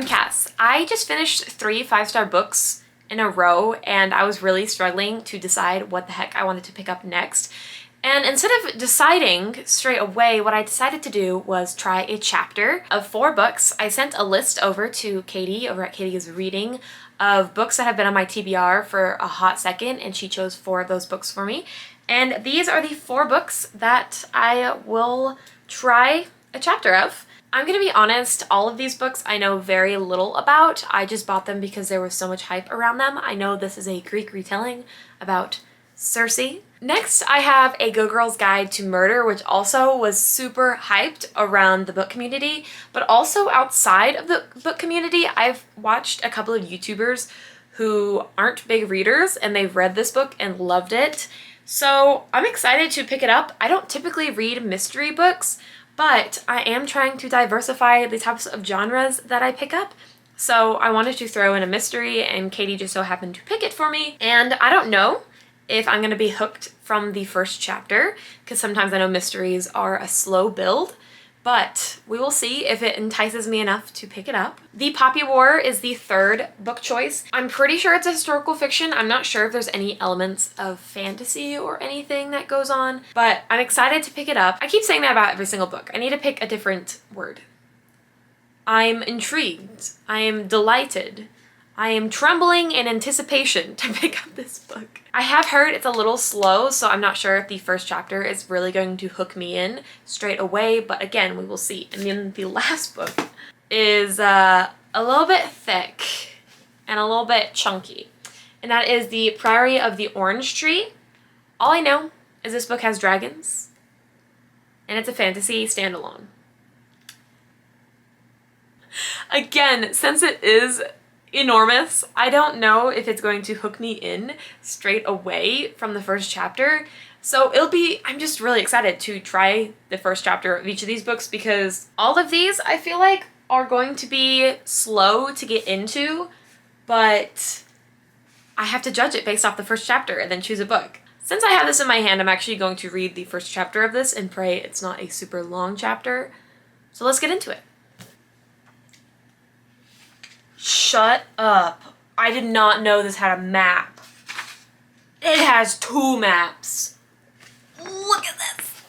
I'm Cass. I just finished 3 5-star books in a row and I was really struggling to decide what the heck I wanted to pick up next. And instead of deciding straight away, what I decided to do was try a chapter of 4 books. I sent a list over to Katie over at Katie's Reading of books that have been on my TBR for a hot second, and she chose 4 of those books for me. And these are the 4 books that I will try a chapter of. I'm gonna be honest, all of these books I know very little about. I just bought them because there was so much hype around them. I know this is a Greek retelling about Cersei. Next, I have A Go Girl's Guide to Murder, which also was super hyped around the book community, but also outside of the book community. I've watched a couple of YouTubers who aren't big readers and they've read this book and loved it. So I'm excited to pick it up. I don't typically read mystery books, but I am trying to diversify the types of genres that I pick up. So I wanted to throw in a mystery and Katie just so happened to pick it for me. And I don't know if I'm gonna be hooked from the first chapter, because sometimes I know mysteries are a slow build, but we will see if it entices me enough to pick it up. The Poppy War is the 3rd book choice. I'm pretty sure it's a historical fiction. I'm not sure if there's any elements of fantasy or anything that goes on, but I'm excited to pick it up. I keep saying that about every single book. I need to pick a different word. I'm intrigued. I am delighted. I am trembling in anticipation to pick up this book. I have heard it's a little slow, so I'm not sure if the first chapter is really going to hook me in straight away, but again, we will see. And then the last book is a little bit thick and a little bit chunky, and that is the Priory of the Orange Tree. All I know is this book has dragons, and it's a fantasy standalone. Again, since it is enormous, I don't know if it's going to hook me in straight away from the first chapter. So I'm just really excited to try the first chapter of each of these books, because all of these I feel like are going to be slow to get into, but I have to judge it based off the first chapter and then choose a book. Since I have this in my hand, I'm actually going to read the first chapter of this and pray it's not a super long chapter. So let's get into it. Shut up. I did not know this had a map. It has 2 maps. Look at this.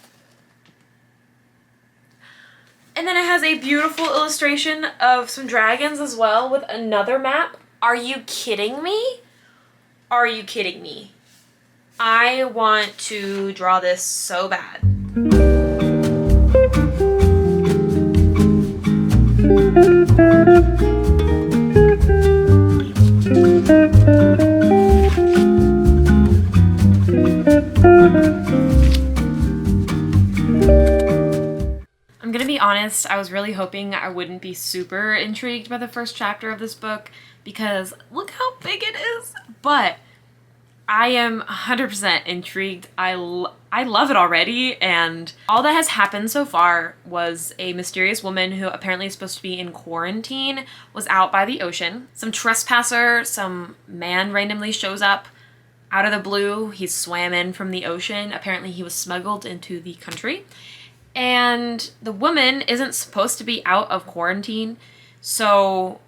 And then it has a beautiful illustration of some dragons as well with another map. Are you kidding me? Are you kidding me? I want to draw this so bad. I'm gonna be honest, I was really hoping I wouldn't be super intrigued by the first chapter of this book because look how big it is, but I am 100% intrigued. I love it already, and all that has happened so far was a mysterious woman who apparently is supposed to be in quarantine was out by the ocean. Some trespasser, some man randomly shows up out of the blue. He swam in from the ocean. Apparently he was smuggled into the country. And the woman isn't supposed to be out of quarantine, so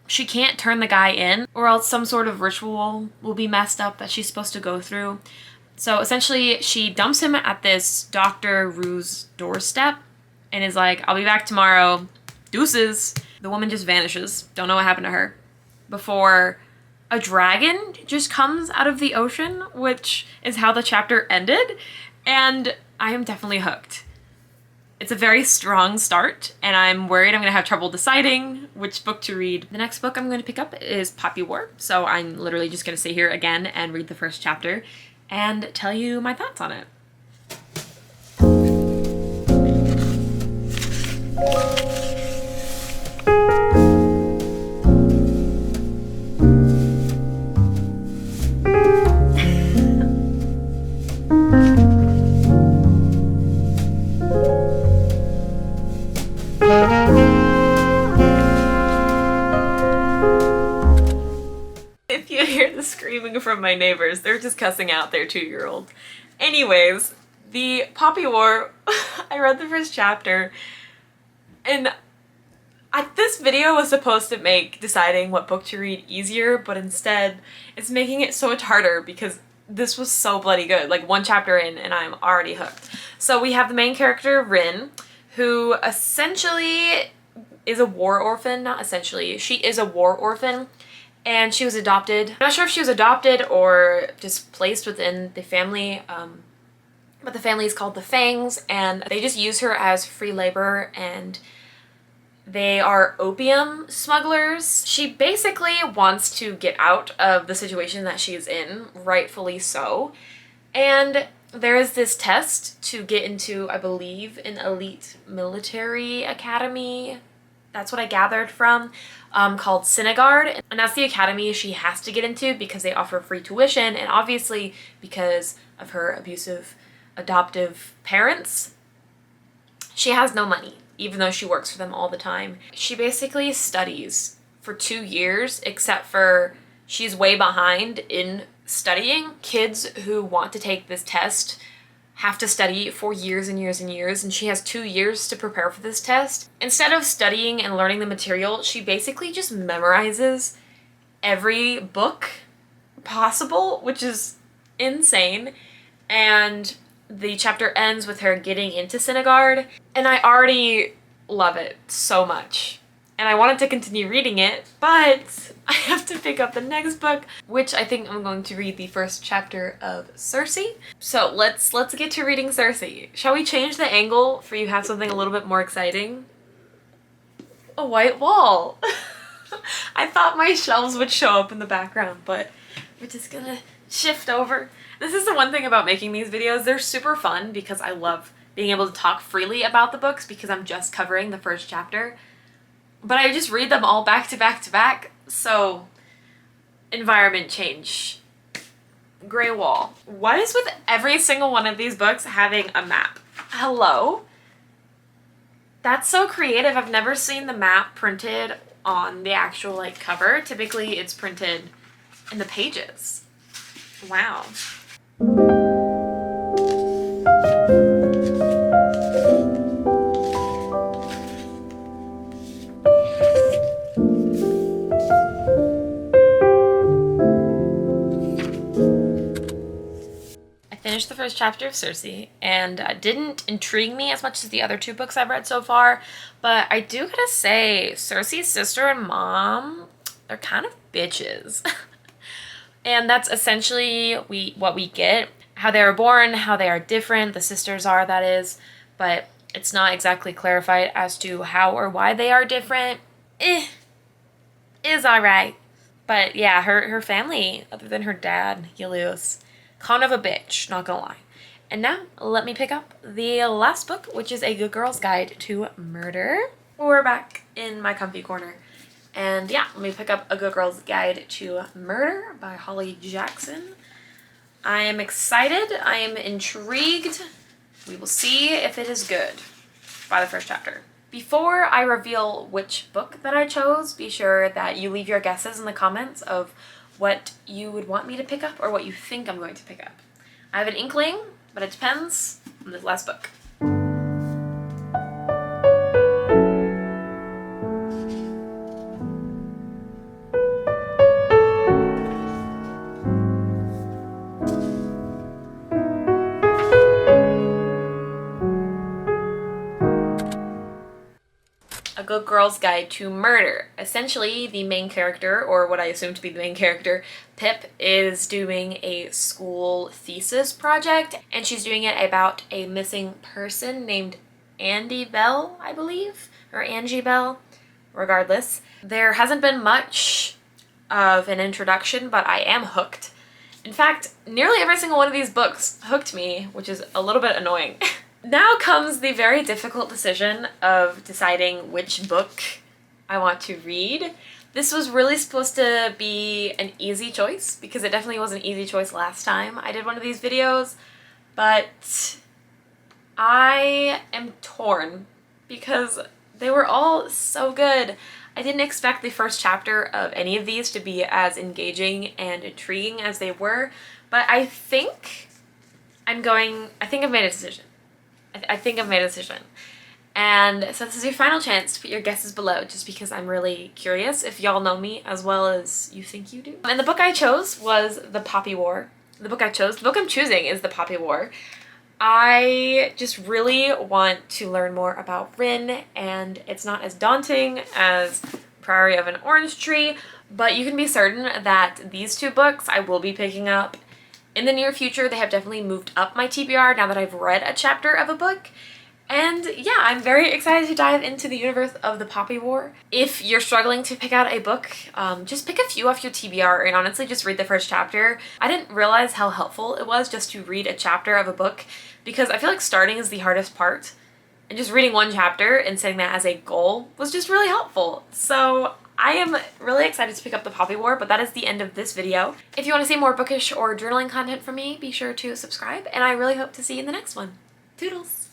she can't turn the guy in, or else some sort of ritual will be messed up that she's supposed to go through. So essentially, she dumps him at this Dr. Rue's doorstep and is like, I'll be back tomorrow. Deuces. The woman just vanishes. Don't know what happened to her. Before a dragon just comes out of the ocean, which is how the chapter ended. And I am definitely hooked. It's a very strong start, and I'm worried I'm going to have trouble deciding which book to read. The next book I'm going to pick up is Poppy War, so I'm literally just going to sit here again and read the first chapter and tell you my thoughts on it. If you hear the screaming from my neighbors, they're just cussing out their 2-year-old. Anyways, the Poppy War, I read the first chapter and This video was supposed to make deciding what book to read easier, but instead it's making it so much harder because this was so bloody good. Like, one chapter in and I'm already hooked. So we have the main character, Rin, who essentially is a war orphan. Not essentially, she is a war orphan, and she was adopted. I'm not sure if she was adopted or just placed within the family, but the family is called the Fangs, and they just use her as free labor, and they are opium smugglers. She basically wants to get out of the situation that she is in, rightfully so. And there is this test to get into, I believe, an elite military academy. That's what I gathered from, called Synagard. And that's the academy she has to get into because they offer free tuition, and obviously because of her abusive adoptive parents, she has no money, even though she works for them all the time. She basically studies for 2 years, except for she's way behind in studying. Kids who want to take this test have to study for years and years and years, and she has 2 years to prepare for this test. Instead of studying and learning the material, she basically just memorizes every book possible, which is insane. And the chapter ends with her getting into Synagard, and I already love it so much. And I wanted to continue reading it, but I have to pick up the next book, which I think I'm going to read the first chapter of Cersei. So let's get to reading Cersei. Shall we change the angle for you to have something a little bit more exciting? A white wall. I thought my shelves would show up in the background, but we're just gonna shift over. This is the one thing about making these videos. They're super fun because I love being able to talk freely about the books because I'm just covering the first chapter. But I just read them all back to back to back, so environment change. Gray wall. What is with every single one of these books having a map? Hello? That's so creative. I've never seen the map printed on the actual like cover. Typically it's printed in the pages. Wow. Finished the first chapter of Cersei, and it didn't intrigue me as much as the other 2 books I've read so far, but I do gotta say, Cersei's sister and mom, they're kind of bitches. And that's essentially what we get. How they were born, how they are different, the sisters are, that is, but it's not exactly clarified as to how or why they are different. Is alright. But yeah, her family, other than her dad, Yelios, kind of a bitch, not gonna lie. And now, let me pick up the last book, which is A Good Girl's Guide to Murder. We're back in my comfy corner. And yeah, let me pick up A Good Girl's Guide to Murder by Holly Jackson. I am excited. I am intrigued. We will see if it is good by the first chapter. Before I reveal which book that I chose, be sure that you leave your guesses in the comments of what you would want me to pick up or what you think I'm going to pick up. I have an inkling, but it depends on this last book. A Good Girl's Guide to Murder. Essentially, the main character, or what I assume to be the main character, Pip, is doing a school thesis project, and she's doing it about a missing person named Andy Bell, I believe, or Angie Bell. Regardless, there hasn't been much of an introduction, but I am hooked. In fact, nearly every single one of these books hooked me, which is a little bit annoying. Now comes the very difficult decision of deciding which book I want to read. This was really supposed to be an easy choice, because it definitely was an easy choice last time I did one of these videos, but I am torn because they were all so good. I didn't expect the first chapter of any of these to be as engaging and intriguing as they were, but I think I've made a decision. I think I've made a decision. And so this is your final chance to put your guesses below, just because I'm really curious if y'all know me as well as you think you do. And the book I chose was The Poppy War. The book I'm choosing is The Poppy War. I just really want to learn more about Rin, and it's not as daunting as Priory of an Orange Tree, but you can be certain that these two books I will be picking up in the near future. They have definitely moved up my TBR now that I've read a chapter of a book. And yeah, I'm very excited to dive into the universe of The Poppy War. If you're struggling to pick out a book, just pick a few off your TBR and honestly just read the first chapter. I didn't realize how helpful it was just to read a chapter of a book, because I feel like starting is the hardest part. And just reading one chapter and setting that as a goal was just really helpful. So I am really excited to pick up The Poppy War, but that is the end of this video. If you want to see more bookish or journaling content from me, be sure to subscribe, and I really hope to see you in the next one. Toodles!